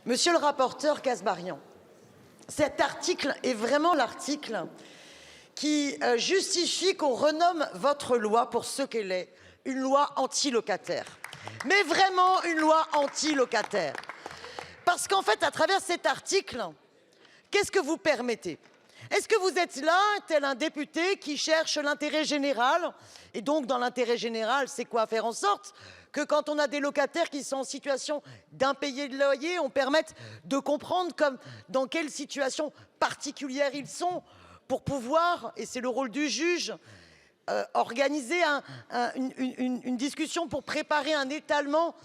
Monsieur le rapporteur Kasbarian, cet article est vraiment l'article qui justifie qu'on renomme votre loi pour ce qu'elle est, une loi anti-locataire. Mais vraiment une loi anti-locataire. Parce qu'en fait, à travers cet article, qu'est-ce que vous permettez? Est-ce que vous êtes là, tel un député qui cherche l'intérêt général? Et donc, dans l'intérêt général, c'est quoi? Faire en sorte que quand on a des locataires qui sont en situation d'impayé de loyer, on permette de comprendre dans quelle situation particulière ils sont pour pouvoir, et c'est le rôle du juge, organiser une discussion pour préparer un étalement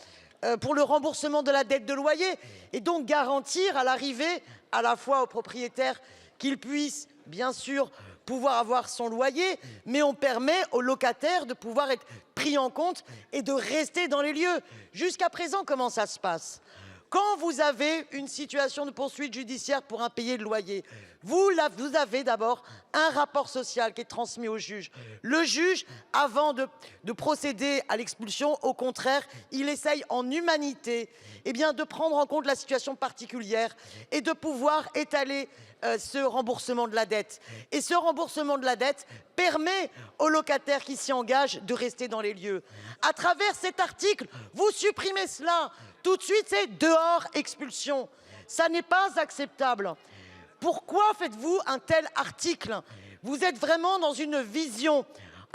pour le remboursement de la dette de loyer et donc garantir à l'arrivée à la fois aux propriétaires qu'il puisse bien sûr pouvoir avoir son loyer, mais on permet aux locataires de pouvoir être pris en compte et de rester dans les lieux. Jusqu'à présent, comment ça se passe? Quand vous avez une situation de poursuite judiciaire pour impayé de loyer, vous avez d'abord un rapport social qui est transmis au juge. Le juge, avant de procéder à l'expulsion, au contraire, il essaye en humanité de prendre en compte la situation particulière et de pouvoir étaler ce remboursement de la dette. Et ce remboursement de la dette permet aux locataires qui s'y engagent de rester dans les lieux. À travers cet article, vous supprimez cela. Tout de suite, c'est dehors, expulsion. Ça n'est pas acceptable. Pourquoi faites-vous un tel article? Vous êtes vraiment dans une vision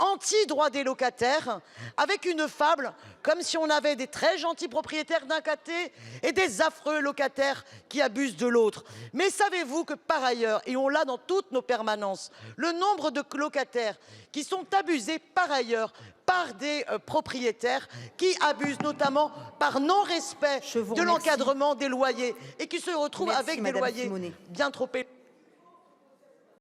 anti-droit des locataires, avec une fable, comme si on avait des très gentils propriétaires d'un côté et des affreux locataires qui abusent de l'autre. Mais savez-vous que par ailleurs, et on l'a dans toutes nos permanences, le nombre de locataires qui sont abusés par ailleurs par des propriétaires qui abusent notamment par non-respect de l'encadrement des loyers et qui se retrouvent avec des loyers bien trop élevés.